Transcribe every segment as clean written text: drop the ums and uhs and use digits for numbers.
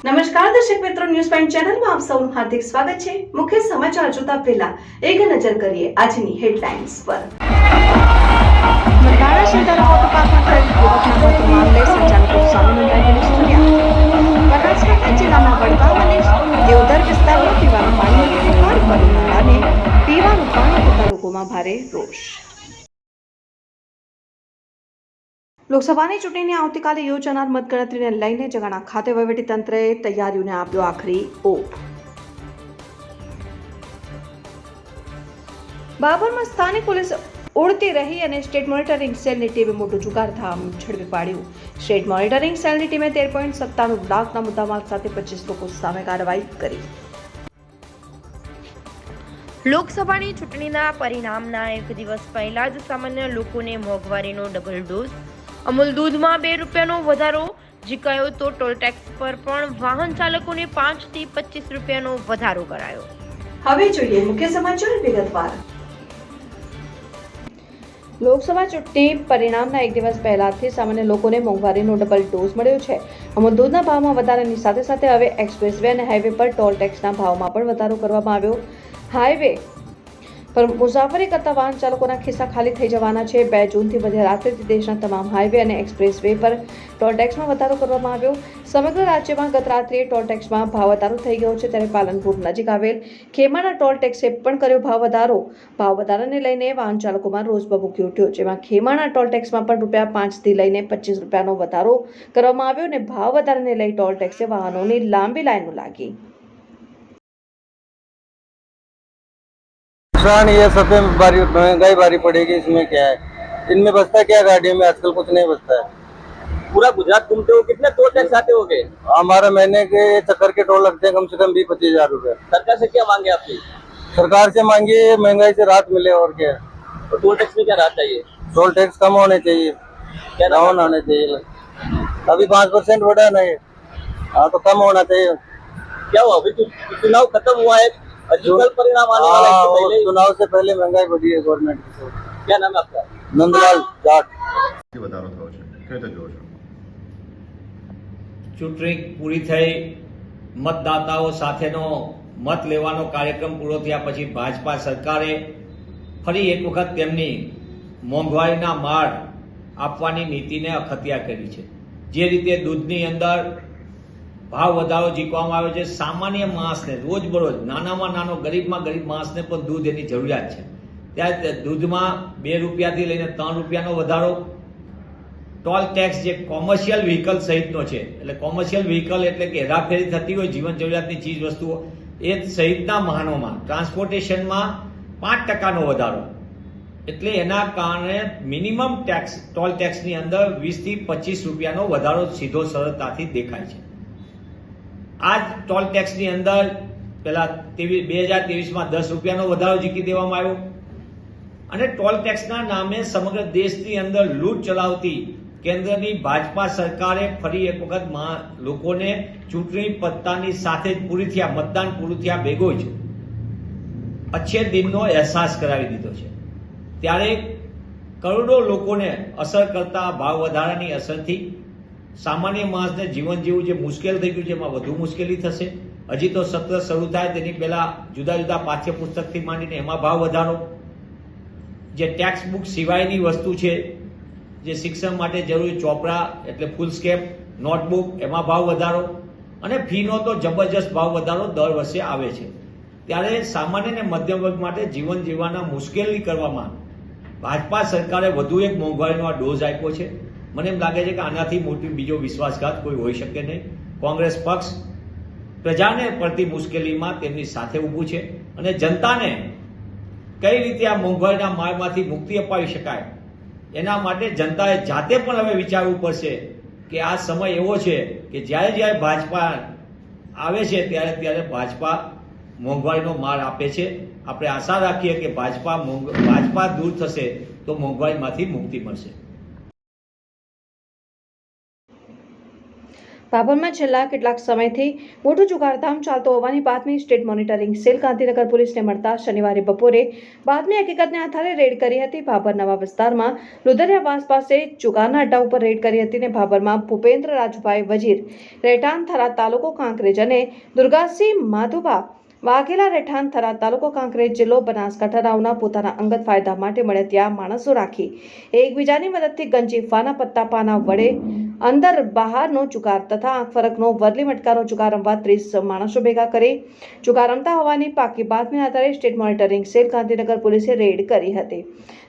નમસ્કાર દર્શક મિત્રો, ન્યૂઝ પોઈન્ટ ચેનલમાં આપ સૌનું હાર્દિક સ્વાગત છે। મુખ્ય સમાચાર જોતા પહેલા એક નજર કરીએ આજની હેડલાઇન્સ પર। મકવાણા સેન્ટર વોટરપાર્કમાં થયેલ દુર્ઘટના મામલે સંચાલકો સામે નોંધાયેલી ફરિયાદ। બનાસકાંઠા જિલ્લાના વડગામ અને દેવધર વિસ્તારમાં પીવાનું પાણી નથી અને પીવાનું પાણી પીતા લોકોમાં ભારે રોષ। લોકસભાની ચૂંટણીની આવતીકાલે યોજાનાર મતગણતરીને લઈને જગાણા ખાતે વહીવટીતંત્રએ તૈયારીઓને આપ્યો આખરી ઓપ। બાબરમાં સ્થાનિક પોલીસ ઉડતી રહી અને સ્ટેટ મોનિટરિંગ સેલની ટીમે મોટું જુગારધામ ઝડપી પાડ્યું। સ્ટેટ મોનિટરિંગ સેલની ટીમે 13.97 લાખના મુદ્દામાલ સાથે 25 લોકો સામે કાર્યવાહી કરી। લોકસભાની ચૂંટણીના પરિણામના એક દિવસ પહેલા જ સામાન્ય લોકોને મોંઘવારીનો ડબલ ડોઝ। અમૂલ દૂધમાં ₹2નો વધારો ઝીકાયો તો ટોલ ટેક્સ પર પણ વાહન ચાલકોને 5 થી 25 રૂપિયાનો વધારો કરાયો। હવે જોઈએ મુખ્ય સમાચાર વિગતવાર। લોકસભા ચૂંટણી પરિણામના એક દિવસ પહેલાથી સામાન્ય લોકોને મોંઘવારીનો ડબલ ડોઝ મળ્યો છે। અમૂલ દૂધના ભાવમાં વધારાની સાથે સાથે હવે એક્સપ્રેસ વે અને હાઈવે પર ટોલ ટેક્સના ભાવમાં પણ વધારો કરવામાં આવ્યો। હાઈવે પર મુસાફરી કરતા વાહન ચાલકોના ખિસ્સા ખાલી થઈ જવાના છે। 2 જૂનથી મધ્યરાત્રિથી દેશના તમામ હાઈવે અને એક્સપ્રેસ વે પર ટોલ ટેક્સમાં વધારો કરવામાં આવ્યો। સમગ્ર રાજ્યમાં ગત રાત્રિએ ટોલ ટેક્સમાં ભાવ વધારો થઈ ગયો છે, ત્યારે પાલનપુર નજીક આવેલ ખેમાના ટોલ ટેક્સે પણ કર્યો ભાવ વધારો। ભાવ વધારાને લઈને વાહન ચાલકોમાં રોષ ભભૂકી ઉઠ્યો, જેમાં ખેમાના ટોલ ટેક્સમાં પણ ₹5 થી લઈને 25 રૂપિયાનો વધારો કરવામાં આવ્યો અને ભાવ વધારાને લઈ ટોલ ટેક્સે વાહનોની લાંબી લાઈનો લાગી। ये सब महंगाई भारी पड़ेगी। इसमें क्या है, इनमें बचता क्या गाड़ियों में आजकल कुछ नहीं बचता है। पूरा गुजरात घूमते हो कितने टोल टैक्स आते होंगे? हमारा महीने के चक्कर के टोल लगते हैं कम से कम 20-25 हजार रुपए। सरकार से क्या मांगे आपकी? सरकार से मांगिए महंगाई से राहत मिले, और क्या। तो टोल टैक्स में क्या राहत चाहिए? टोल टैक्स कम होने चाहिए, क्या डाउन होने चाहिए। अभी 5% बढ़ा है ना ये, हाँ तो कम होना चाहिए। क्या हुआ, अभी चुनाव खत्म हुआ है, अजीबल परिणाम आने वाला है, इससे पहले चुनाव से पहले महंगाई बढ़ी है गवर्नमेंट की। क्या नाम है आपका? नंदलाल जाट। વધારો થયો છે કઈ રીતે જોવો છો? ચૂંટણી પૂરી થઈ, મતદાતાઓ સાથેનો મત લેવાનો કાર્યક્રમ પૂરો થયા પછી ભાજપા સરકારે ફરી એક વખત તેમની મોંઘવારીના માર આપવાની નીતિને અખત્યા કરી છે। જે રીતે દૂધની અંદર ભાવ વધારો ઝીકવામાં આવ્યો છે, સામાન્ય માણસને રોજબરોજ નાનામાં નાનો ગરીબમાં ગરીબ માણસને પણ દૂધ એની જરૂરિયાત છે, ત્યારે દૂધમાં ₹2 થી લઈને ₹3નો વધારો। ટોલ ટેક્સ જે કોમર્શિયલ વ્હીકલ સહિતનો છે, એટલે કોમર્શિયલ વ્હીકલ એટલે કે હેરાફેરી થતી હોય જીવન જરૂરિયાતની ચીજ વસ્તુઓ, એ સહિતના વાહનોમાં ટ્રાન્સપોર્ટેશનમાં 5%નો વધારો। એટલે એના કારણે મિનિમમ ટેક્સ ટોલ ટેક્સની અંદર 20 થી 25 રૂપિયાનો વધારો સીધો સરળતાથી દેખાય છે। આ ટોલ ટેક્સની અંદર પહેલા 2023માં ₹10નો વધારો ઝીકી દેવામાં આવ્યો અને ટોલ ટેક્સના નામે સમગ્ર દેશની અંદર લૂંટ ચલાવતી કેન્દ્રની ભાજપા સરકારે ફરી એક વખત લોકોને ચૂંટણી પત્તાની સાથે જ પૂરી થયા, મતદાન પૂરું થયા ભેગો જ અચ્છે દિનનો અહેસાસ કરાવી દીધો છે। ત્યારે કરોડો લોકોને અસર કરતા ભાવ વધારાની અસરથી સામાન્ય માણસને જીવન જીવવું જે મુશ્કેલ થઈ ગયું છે, એમાં વધુ મુશ્કેલી થશે। હજી તો સત્ર શરૂ થાય તેની પહેલા જુદા જુદા પાઠ્યપુસ્તકથી માંડીને એમાં ભાવ વધારો, જે ટેક્સ્ટ બુક સિવાયની વસ્તુ છે, જે શિક્ષણ માટે જરૂરી ચોપડા એટલે ફૂલ સ્કેપ નોટબુક, એમાં ભાવ વધારો અને ફીનો તો જબરજસ્ત ભાવ વધારો દર વર્ષે આવે છે। ત્યારે સામાન્ય અને મધ્યમ વર્ગ માટે જીવન જીવવાના મુશ્કેલી કરવામાં ભાજપા સરકારે વધુ એક મોંઘવારીનો આ ડોઝ આપ્યો છે। મને એમ લાગે છે કે આનાથી મોટી બીજો વિશ્વાસઘાત કોઈ હોઈ શકે નહીં। કોંગ્રેસ પક્ષ પ્રજાને પડતી મુશ્કેલીમાં તેમની સાથે ઊભું છે અને જનતાને કઈ રીતે આ મોંઘવારીના મારમાંથી મુક્તિ અપાવી શકાય એના માટે જનતાએ જાતે પણ હવે વિચારવું પડશે કે આ સમય એવો છે કે જ્યારે જ્યારે ભાજપા આવે છે ત્યારે ત્યારે ભાજપા મોંઘવારીનો માર આપે છે। આપણે આશા રાખીએ કે ભાજપા દૂર થશે તો મોંઘવારીમાંથી મુક્તિ મળશે। ભાભરમાં છેલ્લા કેટલાક સમયથી મોટું જુગારધામ ચાલતો હોવાની બાતમી સ્ટેટ મોનિટરિંગ સેલ ગાંધીનગર પોલીસને મળતા શનિવારે બપોરે બાતમી હકીકતને આધારે રેડ કરી હતી. ભાભર નવા વિસ્તારમાં લુધરિયાવાસ પાસે જુગારના અડ્ડા ઉપર રેડ કરી હતી અને ભાભરમાં ભૂપેન્દ્ર રાજુભાઈ વજીર રહેઠાણ થરાદ તાલુકો કાંકરેજ અને દુર્ગાસિંહ માધુભા વાઘેલા રહેઠાણ થરાદ તાલુકો કાંકરેજ જિલ્લો બનાસકાંઠા રાવના પોતાના અંગત ફાયદા માટે મળે ત્યાં માણસો રાખી એકબીજાની મદદથી ગંજીફાના પત્તા પાના વડે અંદર બહારનો જુગાર તથા આંખ ફરકનો વરલી મટકાનો જુગાર રમવા 30 માણસો ભેગા કરી જુગાર રમતા હોવાની પાકી બાતમીના આધારે સ્ટેટ મોનિટરિંગ સેલ ગાંધીનગર પોલીસે રેડ કરી હતી.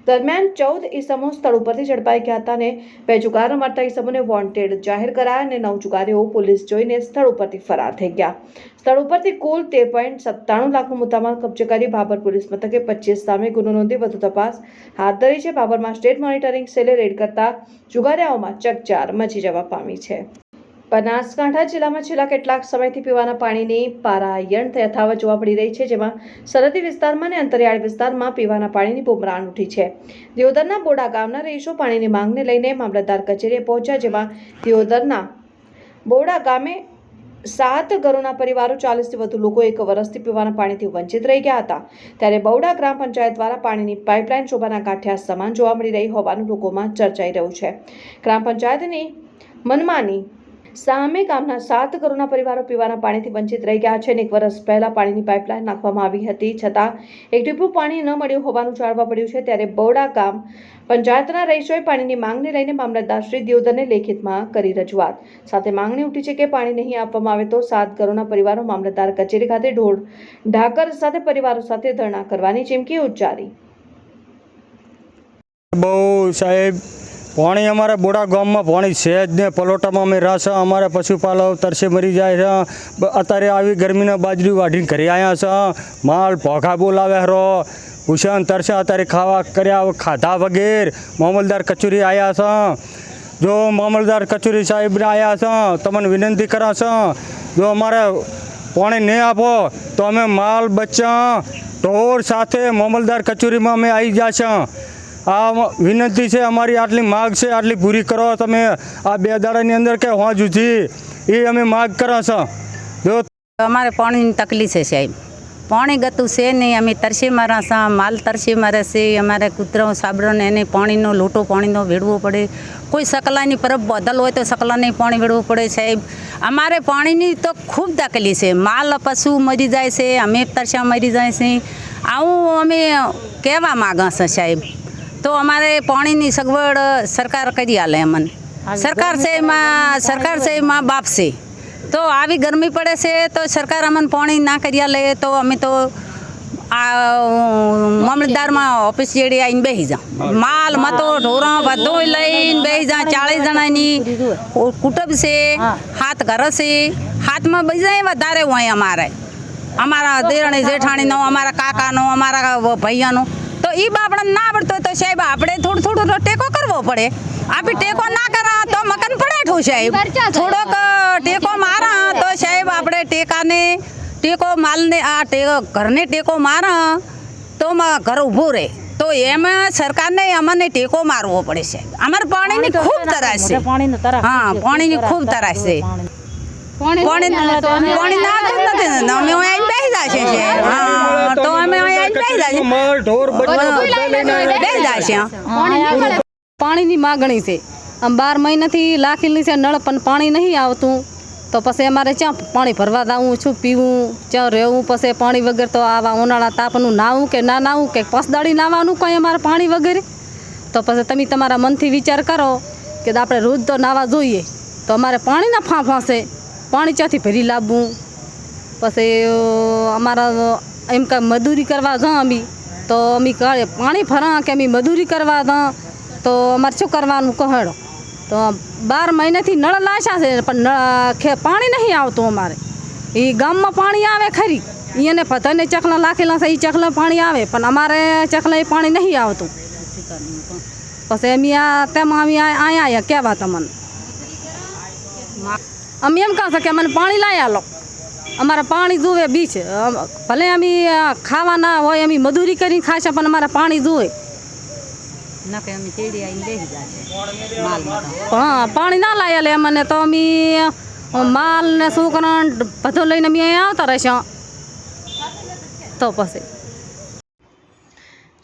દરમિયાન 14 ઈસમો સ્થળ ઉપરથી ઝડપાઈ ગયા હતા અને 2 જુગાર રમતા ઈસમોને વોન્ટેડ જાહેર કરાયા અને 9 જુગારીઓ પોલીસ જોઈને સ્થળ ઉપરથી ફરાર થઈ ગયા. સ્થળ ઉપરથી કુલ 13.97 લાખનો મુદ્દામાલ કબજે કરી ભાભર પોલીસ મથકે 25 સામે ગુનો નોંધી વધુ તપાસ હાથ ધરી છે. ભાભરમાં સ્ટેટ મોનિટરિંગ સેલે રેડ કરતા જુગારીઓમાં ચકચાર મચી જવા પામી છે. બનાસકાંઠા જિલ્લામાં છેલ્લા કેટલાક સમયથી પીવાના પાણીની પારાયણ યથાવત જોવા મળી રહી છે, જેમાં સરહદી વિસ્તારમાં અને અંતરિયાળ વિસ્તારમાં પીવાના પાણીની બુમરાણ ઉઠી છે. દિયોદરના બોડા ગામના રહીશો પાણીની માંગને લઈને મામલતદાર કચેરીએ પહોંચ્યા, જેમાં દિયોદરના બોડા ગામે 7 ઘરોના પરિવારો 40 થી વધુ લોકો 1 વર્ષથી પીવાના પાણીથી વંચિત રહી ગયા હતા. ત્યારે બૌડા ગ્રામ પંચાયત દ્વારા પાણીની પાઇપલાઇન શોભાના ગાંઠિયા સમાન જોવા મળી રહી હોવાનું લોકોમાં ચર્ચાઈ રહ્યું છે. ગ્રામ પંચાયતની મનમાની સામે ગામના 7 ઘરોના પરિવારો પીવાના પાણીથી વંચિત રહી ગયા છે અને 1 વર્ષ પહેલા પાણીની પાઇપલાઇન નાખવામાં આવી હતી, છતાં એક ટીપું પાણી ન મળ્યું હોવાનું જાણવા મળ્યું છે. ત્યારે બૌડા ગામ પંચાયતના રહીશોએ પાણીની માંગને લઈને મામલતદાર શ્રી દિયોદરને લેખિતમાં કરી રજૂઆત. સાથે માંગણી ઉઠી છે કે પાણી નહીં આપવામાં આવે તો 7 ઘરોના પરિવારો મામલતદાર કચેરી ખાતે ઢાકર સાથે પરિવારો સાથે ધરણા કરવાની ચીમકી ઉચ્ચારી. બહુ સાહેબ પાણી અમારા બોડા ગામમાં પાણી છે જ ને. પલોટામાં અમે રાસ અમારા પશુપાલક તરસે મરી જાય છે. અત્યારે આવી ગરમીના બાજરી વાઢીને ઘરે આવ્યા છે. માલ ભોગા બોલાવે હરો ભૂષણ તરસે અત્યારે ખાવા કર્યા ખાધા વગેરે મામલતદાર કચેરી આવ્યા છે. જો મામલતદાર કચેરી સાહેબને આવ્યા છે, તમને વિનંતી કરા છે, જો અમારે પાણી નહીં આપો તો અમે માલ બચ્ચા ઢોર સાથે મામલતદાર કચેરીમાં અમે આવી જશે. આ વિનંતી છે અમારી, આટલી માગ છે, આટલી પૂરી કરો તમે. આ 2 દાડાની અંદર કે હોં જુજી એ અમે માગ કરો છો. જો અમારે પાણીની તકલીફ છે સાહેબ, પાણી ગતું છે નહીં. અમે તરસી મારા છે, માલ તરસી મારે છે. અમારે કૂતરો સાબરોને એને પાણીનો લોટો પાણીનો વેડવો પડે. કોઈ સકલાની પરબ બદલ હોય તો સકલાને પાણી વેડવું પડે સાહેબ. અમારે પાણીની તો ખૂબ તકલીફ છે. માલ પશુ મરી જાય છે, અમે તરસ્યા મરી જાય છે. આવું અમે કહેવા માગા છે સાહેબ. તો અમારે પાણીની સગવડ સરકાર કરી આલે અમને. સરકાર છે એમાં બાપ છે. તો આવી ગરમી પડે છે તો સરકાર અમને પાણી ના કરી આલે તો અમે તો આ મામલતદારમાં ઓફિસ જેડી આવીને બેસી જાઉં. માલ મતો ઢોરા બધું લઈને બેસી જાય. 40 જણાની કુટુંબ છે, 7 ઘર છે. 7માં બીજા વધારે હોય અમારા દેરાણી જેઠાણીનો, અમારા કાકાનો, અમારા ભૈયાનો. તો એ બાપડા ના આવડતો તો સાહેબ આપણે થોડું ટેકો કરવો પડે. આપણે ટેકો ના કરા તો મકાન પડેઠું સાહેબ. થોડોક ટેકો મારા તો સાહેબ આપણે ટેકો માલને આ ઘરને ટેકો મારા તો ઘર ઊભું રહે. તો એમાં સરકારને અમને ટેકો મારવો પડે છે. અમારે પાણીની ખૂબ તરાશ છે. હા, પાણીની ખૂબ તરાશ છે. પાણી ના અમે અહીં બેસી જશે. હા, તો અમે અહીં બેસી જશે. પાણીની માગણી છે. આમ 12 મહિનાથી લાખેલી છે નળ, પણ પાણી નહીં આવતું. તો પછી અમારે ક્યાં પાણી ભરવા જવું, શું પીવું, ક્યાં રહેવું. પછી પાણી વગર તો આવા ઉનાળા તાપનું નાવું કે ના નાવું કે પસદાડી નાવાનું કંઈ અમારે પાણી વગેરે. તો પછી તમે તમારા મનથી વિચાર કરો કે આપણે રોજ તો નાવા જોઈએ. તો અમારે પાણીના ફાંફા છે. પાણી ક્યાંથી ભરી લાવવું. પછી અમારા એમ કાંઈ મજૂરી કરવા જાઉં અમે તો અમે પાણી ભરા કે અમે મજૂરી કરવા જાઉં તો અમારે શું કરવાનું કહેડો. તો 12 મહિનાથી નળ લાશ્યા છે, પણ પાણી નહીં આવતું અમારે. એ ગામમાં પાણી આવે ખરી, એને બધાને ચકલા લાખેલા છે, એ ચકલા પાણી આવે, પણ અમારે ચકલા એ પાણી નહીં આવતું. પછી અમે તેમાં અમે અહીંયા કહેવા તમને અમે એમ કહે છે કે અમને પાણી લાવી આલો. અમારે પાણી જુએ બીચ. ભલે અમે ખાવાના હોય, અમે મજૂરી કરીને ખાશે, પણ અમારે પાણી જુએ. હા, પાણી ના લાવી આલે અમને તો અમે માલ ને છોકરા બધું લઈને અમે અહીંયા આવતા રહેશું તો પછી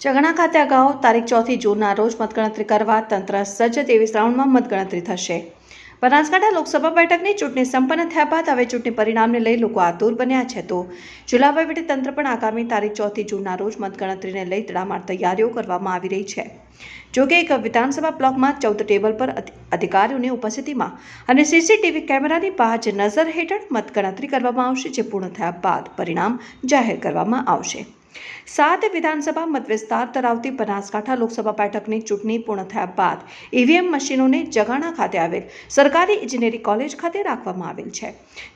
ચગણા ખાતે અગાઉ તારીખ 4 જૂનના રોજ મતગણતરી કરવા તંત્ર સજ્જ 23 રાઉન્ડમાં મતગણતરી થશે. બનાસકાંઠા લોકસભા બેઠકની ચૂંટણી સંપન્ન થયા બાદ હવે ચૂંટણી પરિણામને લઈ લોકો આતુર બન્યા છે, તો જિલ્લા વહીવટીતંત્ર પણ આગામી તારીખ 4 જૂનના રોજ મતગણતરીને લઈ તડામાર તૈયારીઓ કરવામાં આવી રહી છે. જોકે એક વિધાનસભા બ્લોકમાં 14 ટેબલ પર અધિકારીઓની ઉપસ્થિતિમાં અને સીસીટીવી કેમેરાની બાજ નજર હેઠળ મતગણતરી કરવામાં આવશે, જે પૂર્ણ થયા બાદ પરિણામ જાહેર કરવામાં આવશે. 7 વિધાનસભા મતવિસ્તાર ધરાવતી બનાસકાંઠા લોકસભા બેઠકની ચૂંટણી પૂર્ણ થયા બાદ ઈવીએમ મશીનોને જગાણા ખાતે આવેલ સરકારી ઇજનેરી કોલેજ ખાતે રાખવામાં આવેલ છે,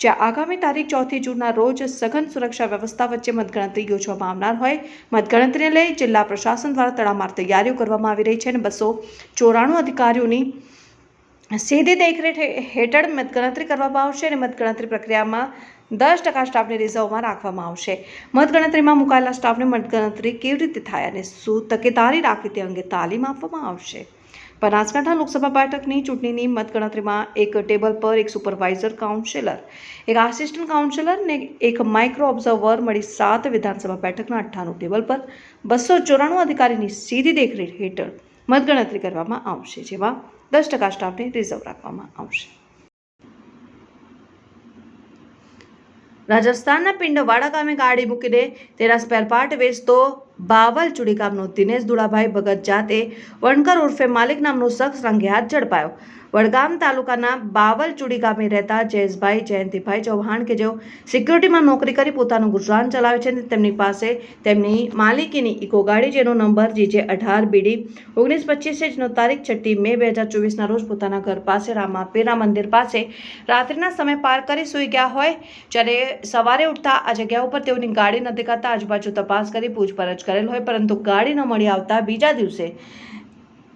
જ્યાં આગામી તારીખ 4 જૂનના રોજ સઘન સુરક્ષા વ્યવસ્થા વચ્ચે મતગણતરી યોજવામાં આવનાર હોય. મતગણતરીને લઈ જિલ્લા પ્રશાસન દ્વારા તડામાર તૈયારીઓ કરવામાં આવી રહી છે અને 294 અધિકારીઓની સીધી દેખરેખ હેઠળ મતગણતરી કરવામાં આવશે અને મતગણતરી પ્રક્રિયામાં 10% સ્ટાફને રિઝર્વમાં રાખવામાં આવશે. મતગણતરીમાં મુકાયેલા સ્ટાફને મતગણતરી કેવી રીતે થાય અને શું તકેદારી રાખવી તે અંગે તાલીમ આપવામાં આવશે. બનાસકાંઠા લોકસભા બેઠકની ચૂંટણીની મતગણતરીમાં એક ટેબલ પર એક સુપરવાઇઝર કાઉન્સિલર, એક આસિસ્ટન્ટ કાઉન્સિલર અને એક માઇક્રો ઓબ્ઝર્વર મળી 7 વિધાનસભા બેઠકના 98 ટેબલ પર 294 અધિકારીની સીધી દેખરેખ હેઠળ મતગણતરી કરવામાં આવશે, જેમાં 10% સ્ટાફને રિઝર્વ રાખવામાં આવશે. રાજસ્થાનના પિંડવાડા ગામે ગાડી મૂકીને તેના સ્પેર પાર્ટ વેચતો બાવલચુડી ગામનો દિનેશ દુડાભાઈ ભગત જાતે વણકર ઉર્ફે માલિક નામનો શખ્સ રંગે હાથ ઝડપાયો. વડગામ તાલુકાના બાવલચુડી ગામે રહેતા જયેશભાઈ જયંતિભાઈ ચૌહાણ કે જેઓ સિક્યુરિટીમાં નોકરી કરી પોતાનું ગુજરાન ચલાવે છે, તેમની પાસે તેમની માલિકીની ઇકો ગાડી જેનો નંબર GJ18 BD 1925 જેનો તારીખ 6 મે 2024ના રોજ પોતાના ઘર પાસે રામાપીરના મંદિર પાસે રાત્રિના સમય પાર્ક કરી સૂઈ ગયા હોય, જ્યારે સવારે ઉઠતા આ જગ્યા ઉપર તેઓની ગાડી ન દેખાતા આજુબાજુ તપાસ કરી પૂછપરછ કરેલ હોય, પરંતુ ગાડી ન મળી આવતા બીજા દિવસે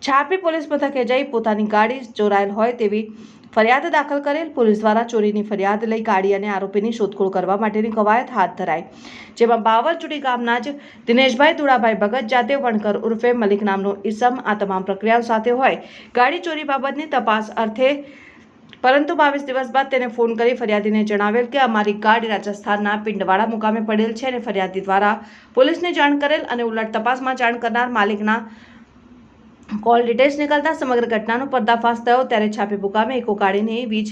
છાપી પોલીસ મથકે જઈ પોતાની ગાડી ચોરાયેલ હોય તેવી ફરિયાદ દાખલ કરેલ. પોલીસ દ્વારા ચોરીની ફરિયાદ લઈ ગાડી અને આરોપીની શોધખોળ કરવા માટેની કવાયત હાથ ધરાઈ, જેમાં બાવલચુડી ગામના જ દિનેશભાઈ દુડાભાઈ ભગત જાતે વણકર ઉર્ફે મલિક નામનો ઈસમ આ તમામ પ્રક્રિયાઓ સાથે હોય ગાડી ચોરી બાબતની તપાસ અર્થે, પરંતુ 22 દિવસ બાદ તેને ફોન કરી ફરિયાદીને જણાવેલ કે અમારી ગાડી રાજસ્થાનના પિંડવાડા મુકામે પડેલ છે અને ફરિયાદી દ્વારા પોલીસને જાણ કરેલ અને ઉલટ તપાસમાં જાણ કરનાર માલિકના કોલ ડિટેલ્સ નીકળતા સમગ્ર ઘટનાનો પર્દાફાશ થયો. ત્યારે છાપી મુકામે ઇકો ગાડીની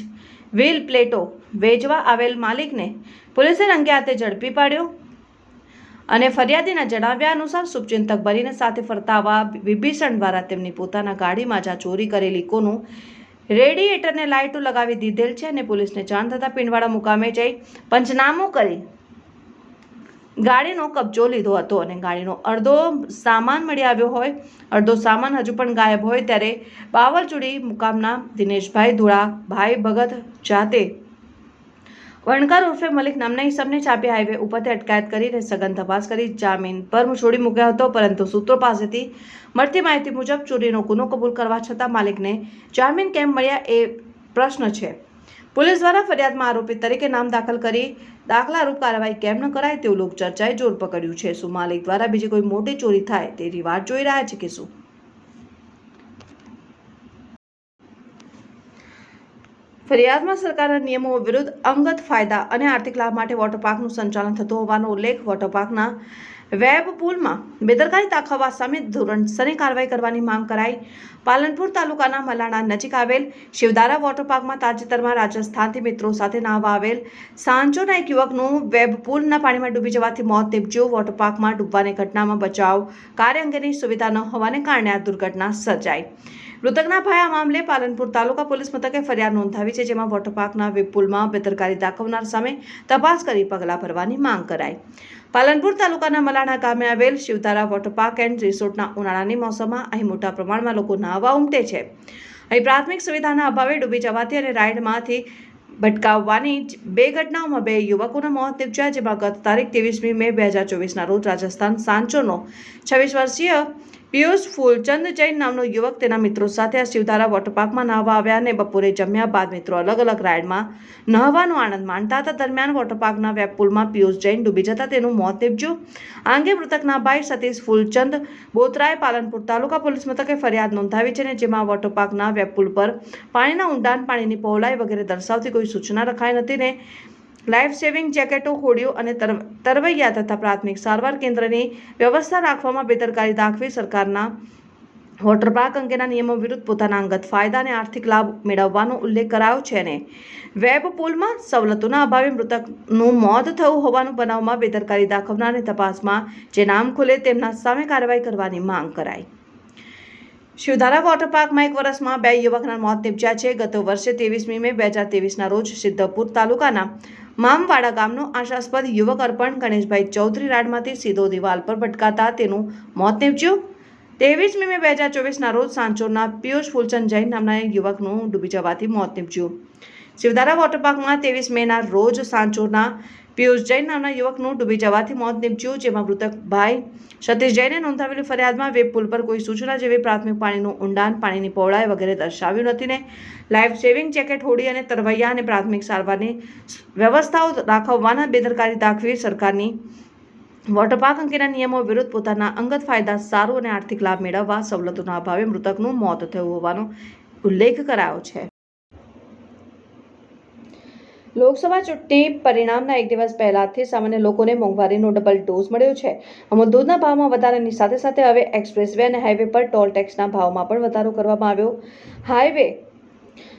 વ્હીલ પ્લેટો વેચવા આવેલ માલિકને પોલીસે રંગે હાથે ઝડપી પાડ્યો અને ફરિયાદીના જણાવ્યા અનુસાર શુભચિંતક બનીને સાથે ફરતા આવા વિભીષણ દ્વારા તેમની પોતાના ગાડીમાં જ ચોરી કરેલી ઇકોનું રેડિએટરને લાઇટો લગાવી દીધેલ છે અને પોલીસને જાણ થતાં પિંડવાડા મુકામે જઈ પંચનામું કરી ગાડીનો કબજો લીધો હતો અને ગાડીનો અડધો સામાન મળી આવ્યો હોય, અડધો સામાન હજુ પણ ગાયબ હોય. ત્યારે બાવલચુડી મુકામના દિનેશભાઈ દુડાભાઈ ભગત જાતે વણકર ઉર્ફે મલિક નામના ઈસમને છાપી હાઈવે ઉપરથી અટકાયત કરીને સઘન તપાસ કરી જામીન પર છોડી મૂક્યો હતો, પરંતુ સૂત્રો પાસેથી મળતી માહિતી મુજબ ચોરીનો ગુનો કબૂલ કરવા છતાં માલિકને જામીન કેમ મળ્યા એ પ્રશ્ન છે. પોલીસ દ્વારા ફરિયાદમાં આરોપી તરીકે નામ દાખલ કરી દાખલારૂપ કાર્યવાહી કેમ ન કરાય તેવું લોકચર્ચાએ જોર પકડ્યું છે. શું માલિક દ્વારા બીજી કોઈ મોટી ચોરી થાય તેની વાટ જોઈ રહ્યા છે કે શું? ફરિયાદમાં સરકારના નિયમો વિરુદ્ધ અંગત ફાયદા અને આર્થિક લાભ માટે વોટર પાર્કનું સંચાલન થતું હોવાનો ઉલ્લેખ. વોટર પાર્કના વેબ પુલમાં બેદરકારી દાખવવા સામે ધોરણસરની કાર્યવાહી કરવાની માંગ કરાઈ. પાલનપુર તાલુકાના મલાણા નજીક આવેલ શિવધારા વોટર પાર્કમાં તાજેતરમાં રાજસ્થાનથી મિત્રો સાથે નાહવા આવેલ સાંચોના એક યુવકનું વેબ પુલના પાણીમાં ડૂબી જવાથી મોત નીપજ્યું. વોટર પાર્કમાં ડૂબવાની ઘટનામાં બચાવ કાર્ય અંગેની સુવિધા ન હોવાને કારણે આ દુર્ઘટના સર્જાઈ. મૃતકના ભાઈ આ મામલે પાલનપુર તાલુકા પોલીસ મથકે ફરિયાદ નોંધાવી છે, જેમાં વોટર પાર્કના વેબ પુલમાં બેદરકારી દાખવનાર સામે તપાસ કરી પગલાં ભરવાની માંગ કરાઈ. પાલનપુર તાલુકાના મલાણા ગામે આવેલ શિવધારા વોટર પાર્ક એન્ડ રિસોર્ટના ઉનાળાની મોસમમાં અહીં મોટા પ્રમાણમાં લોકો નાહવા ઉમટે છે. અહીં પ્રાથમિક સુવિધાના અભાવે ડૂબી જવાથી અને રાઇડમાંથી ભટકાવવાની 2 ઘટનાઓમાં 2 યુવકોના મોત નીપજ્યા, જેમાં ગત તારીખ 23 મે 2024ના રોજ રાજસ્થાન સાંચોનો 26 વર્ષીય પિયુષ ફૂલચંદ જૈન નામનો યુવક તેના મિત્રો સાથે આ શિવધારા વોટરપાર્કમાં નહાવા આવ્યા અને બપોરે જમ્યા બાદ મિત્રો અલગ અલગ રાઇડમાં નહાવાનો આનંદ માણતા હતા. દરમિયાન વોટરપાર્કના વેબ પુલમાં પિયુષ જૈન ડૂબી જતા તેનું મોત નીપજ્યું. આ અંગે મૃતકના ભાઈ સતીશ ફૂલચંદ બોતરાએ પાલનપુર તાલુકા પોલીસ મથકે ફરિયાદ નોંધાવી છે અને જેમાં વોટરપાર્કના વેબ પુલ પર પાણીના ઊંડાણ, પાણીની પહોળાઈ વગેરે દર્શાવતી કોઈ સૂચના રખાઈ નથી ને લાઈફ સેવિંગ જેકેટો, હોડીઓ અને તરવૈયા તથા પ્રાથમિક સારવાર કેન્દ્રની વ્યવસ્થા રાખવામાં બેદરકારી દાખવી સરકારના વોટરપાર્ક અંગેના નિયમો વિરુદ્ધ પોતાના અંગત ફાયદા અને આર્થિક લાભ મેળવવાનો ઉલ્લેખ કરાયો છે અને વેબ પુલમાં સવલતોના અભાવે મૃતકનું મોત થયું હોવાનું બનાવમાં બેદરકારી દાખવનારની તપાસમાં જે નામ ખુલે તેમના સામે કાર્યવાહી કરવાની માંગ કરાઈ. શિવધારા વોટરપાર્કમાં 1 વર્ષમાં 2 યુવકના મોત નીપજ્યા છે. ગત વર્ષે 23મી મે 2023ના રોજ સિદ્ધપુર તાલુકાના મામવાડા ગામનો આશાસ્પદ યુવક અર્પણ ગણેશભાઈ ચૌધરી રાડમાંથી સીધો દિવાલ પર ભટકાતા તેનું મોત નીપજ્યું. 23મી મે 2024ના રોજ સાંચોરના પિયુષ ફૂલચંદ જૈન નામના યુવકનું ડૂબી જવાથી મોત નીપજ્યું. શિવધારા વોટરપાર્કમાં 23 મેના રોજ સાંચોરના પિયુષ જૈન નામના યુવકનું ડૂબી જવાથી મોત નીપજ્યું. જેમાં મૃતક ભાઈ સતીશ જૈને નોંધાવેલી ફરિયાદમાં વેબ પુલ પર કોઈ સૂચના જેવી પ્રાથમિક પાણીનું ઊંડાણ, પાણીની પહોળાઈ વગેરે દર્શાવ્યું નથી ને લાઈફ સેવિંગ જેકેટ, હોડી અને તરવૈયા અને પ્રાથમિક સારવારની વ્યવસ્થાઓ રાખવાના બેદરકારી દાખવી સરકારની વોટરપાર્ક અંગેના નિયમો વિરુદ્ધ પોતાના અંગત ફાયદા, સારું અને આર્થિક લાભ મેળવવા સવલતોના અભાવે મૃતકનું મોત થયું હોવાનો ઉલ્લેખ કરાયો છે. લોકસભા ચૂંટણી પરિણામના 1 દિવસ પહેલાથી સામાન્ય લોકોને મોંઘવારીનો ડબલ ડોઝ મળ્યો છે. અમુલ દૂધના ભાવમાં વધારાની સાથે સાથે હવે એક્સપ્રેસ વે અને હાઈવે પર ટોલ ટેક્સના ભાવમાં પણ વધારો કરવામાં આવ્યો. હાઈવે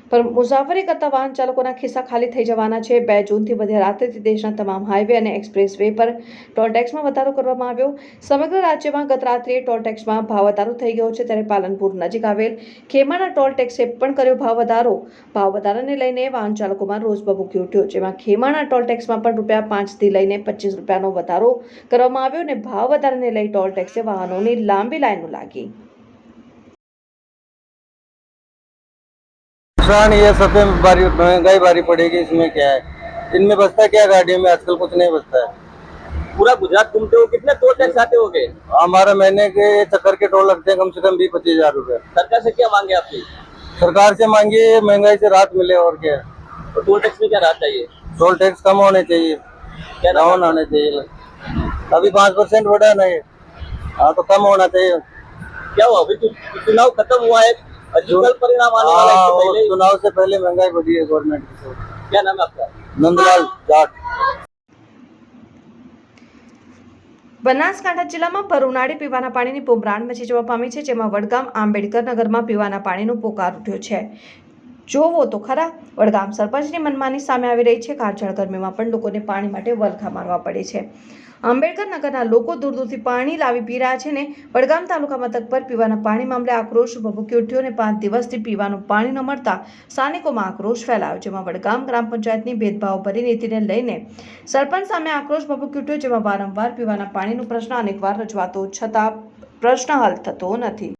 પર મુસાફરી કરતા વાહન ચાલકોના ખિસ્સા ખાલી થઈ જવાના છે. 2 જૂનથી મધ્યરાત્રિથી દેશના તમામ હાઈવે અને એક્સપ્રેસ વે પર ટોલ ટેક્સમાં વધારો કરવામાં આવ્યો. સમગ્ર રાજ્યમાં ગત રાત્રિએ ટોલ ટેક્સમાં ભાવ વધારો થઈ ગયો છે ત્યારે પાલનપુર નજીક આવેલ ખેમાના ટોલ ટેક્સે પણ કર્યો ભાવ વધારો. ભાવ વધારાને લઈને વાહન ચાલકોમાં રોષ ભભૂકી ઉઠ્યો. જેમાં ખેમાના ટોલ ટેક્સમાં પણ ₹5 થી લઈને ₹25નો વધારો કરવામાં આવ્યો અને ભાવ વધારાને લઈ ટોલ ટેક્સે વાહનોની લાંબી લાઈનો લાગી. नुकसान ये सब महंगाई भारी पड़ेगी. इसमें क्या है, इनमें बचता क्या गाड़ियों में आजकल कुछ नहीं बचता है. पूरा गुजरात घूमते हो कितने टोल टैक्स आते होंगे? हमारा महीने के चक्कर के टोल लगते हैं कम से कम 20-25 हजार रुपए. सरकार से क्या मांगे आपकी? सरकार से मांगिए महंगाई से राहत मिले और क्या. तो टोल टैक्स में क्या राहत चाहिए? टोल टैक्स कम होने चाहिए, क्या डाउन होने चाहिए. अभी 5% बढ़ा है ना ये, हाँ तो कम होना चाहिए. क्या हुआ अभी चुनाव खत्म हुआ है, अधिकल परिणाम आने वाला है, इससे पहले चुनाव से पहले महंगाई बढ़ी है गवर्नमेंट की. क्या नाम है आपका? नंदलाल जाट. બનાસકાંઠા જિલ્લામાં ભર ઉનાળે પીવાના પાણીની બુમરાણ મચી જવા પામી છે. જેમાં વડગામ આંબેડકર નગરમાં પીવાના પાણીનો પોકાર ઉઠ્યો છે. જોવો તો ખરા, વડગામ સરપંચની મનમાની સામે આવી રહી છે. કાળઝાળ ગરમીમાં પણ લોકોને પાણી માટે વલખા મારવા પડે છે. આંબેડકર નગરના લોકો દૂર દૂરથી પાણી લાવી પી રહ્યા છે ને વડગામ તાલુકા મથક પર પીવાના પાણી મામલે આક્રોશ ભભૂકી ઉઠ્યો અને 5 દિવસથી પીવાનું પાણી ન મળતા સ્થાનિકોમાં આક્રોશ ફેલાયો. જેમાં વડગામ ગ્રામ પંચાયતની ભેદભાવભરી નીતિને લઈને સરપંચ સામે આક્રોશ ભભૂકી ઉઠ્યો. જેમાં વારંવાર પીવાના પાણીનો પ્રશ્ન અનેકવાર રજૂઆતો છતાં પ્રશ્ન હલ થતો નથી.